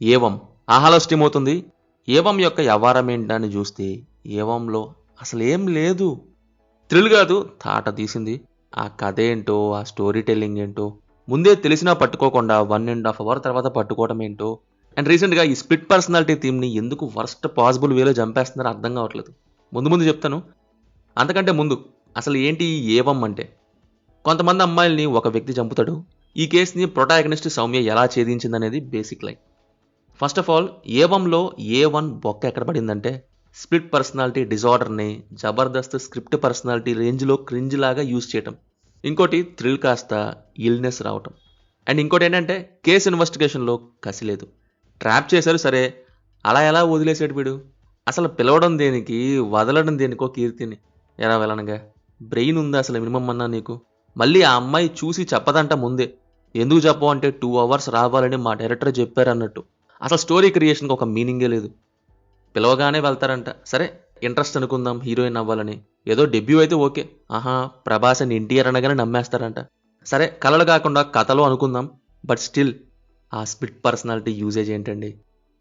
ఏవం ఆహాలో స్ట్రీమ్ అవుతుంది. ఏవం యొక్క వ్యవహారం ఏంటని చూస్తే ఏవంలో అసలు ఏం లేదు. థ్రిల్ కాదు తాట తీసింది. ఆ కథ ఏంటో ఆ స్టోరీ టెల్లింగ్ ఏంటో ముందే తెలిసినా పట్టుకోకుండా 1.5 అవర్ తర్వాత పట్టుకోవడం ఏంటో. అండ్ రీసెంట్గా ఈ స్ప్లిట్ పర్సనాలిటీ థీమ్ని ఎందుకు వర్స్ట్ పాసిబుల్ వేలో చంపేస్తున్నారో అర్థం కావట్లేదు. ముందు చెప్తాను. అంతకంటే ముందు అసలు ఏంటి ఈ ఏవం అంటే? కొంతమంది అమ్మాయిల్ని ఒక వ్యక్తి చంపుతాడు. ఈ కేసుని ప్రొటాగనిస్ట్ సౌమ్య ఎలా ఛేదించిందనేది basic line. First of all ఏవంలో ఏ1 బొక్క ఎక్కడ పడిందంటే స్ప్లిట్ పర్సనాలిటీ డిజార్డర్ని జబర్దస్త్ స్క్రిప్ట్ పర్సనాలిటీ రేంజ్లో క్రింజ్ లాగా యూజ్ చేయటం. ఇంకోటి థ్రిల్ కాస్త ఇల్నెస్ రావటం. అండ్ ఇంకోటి ఏంటంటే కేసు ఇన్వెస్టిగేషన్లో కసి లేదు. ట్రాప్ చేశారు సరే, అలా ఎలా వదిలేసాడు వీడు? అసలు పిలవడం దేనికి, వదలడం దేనికో కీర్తిని ఎలా వెళ్ళనగా? బ్రెయిన్ ఉందా అసలు మినిమం అన్నా నీకు? మళ్ళీ ఆ అమ్మాయి చూసి చెప్పదంట ముందే. ఎందుకు చెప్పవు అంటే 2 అవర్స్ రావాలని మా డైరెక్టర్ చెప్పారన్నట్టు. అసలు స్టోరీ క్రియేషన్కి ఒక మీనింగే లేదు. పిలవగానే వెళ్తారంట. సరే ఇంట్రెస్ట్ అనుకుందాం హీరోయిన్ అవ్వాలని. ఏదో డెబ్యూ అయితే ఓకే. ఆహా ప్రభాస్ అని ఎన్టీఆర్ అనగానే నమ్మేస్తారంట. సరే కలలు కాకుండా కథలో అనుకుందాం. బట్ స్టిల్ ఆ స్ప్లిట్ పర్సనాలిటీ యూజేజ్ ఏంటండి?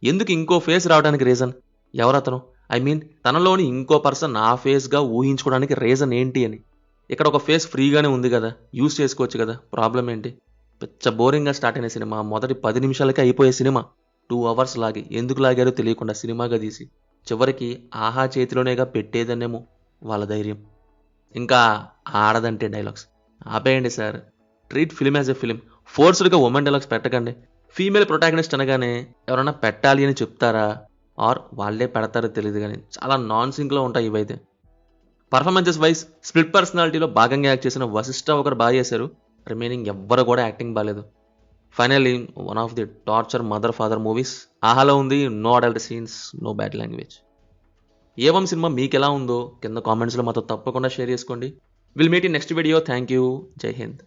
ఎందుకు ఇంకో ఫేస్ రావడానికి రీజన్? ఎవరతను? ఐ మీన్ తనలోని ఇంకో పర్సన్ ఆ ఫేస్గా ఊహించుకోవడానికి రీజన్ ఏంటి అని. ఇక్కడ ఒక ఫేస్ ఫ్రీగానే ఉంది కదా, యూజ్ చేసుకోవచ్చు కదా, ప్రాబ్లం ఏంటి? పిచ్చ బోరింగ్గా స్టార్ట్ అయిన సినిమా మొదటి 10 నిమిషాలకే అయిపోయే సినిమా 2 అవర్స్ లాగి ఎందుకు లాగారో తెలియకుండా సినిమాగా తీసి చివరికి ఆహా చేతిలోనేగా పెట్టేదనేమో వాళ్ళ ధైర్యం. ఇంకా ఆడదంటే డైలాగ్స్ ఆపేయండి sir. Treat film as a film. ఫోర్స్డ్గా ఉమెన్ డైలాగ్స్ పెట్టకండి. ఫీమేల్ ప్రొటాగనిస్ట్ అనగానే ఎవరైనా పెట్టాలి అని చెప్తారా ఆర్ వాళ్ళే పెడతారో తెలియదు కానీ చాలా నాన్ సింక్లో ఉంటాయి ఇవైతే. పర్ఫార్మెన్సెస్ వైజ్ స్ప్లిట్ పర్సనాలిటీలో భాగంగా యాక్ట్ చేసిన వశిష్ఠ ఒకరు బాగా చేశారు. రిమైనింగ్ ఎవ్వరు కూడా యాక్టింగ్ బాగాలేదు. Finally one of the torture mother father movies ఆహాలో ఉంది. No adult scenes, no bad language. Evam సినిమా మీకు ఎలా ఉందో కింద కామెంట్స్లో మాతో తప్పకుండా షేర్ చేసుకోండి. Will meet in next video. Thank you. Jai Hind.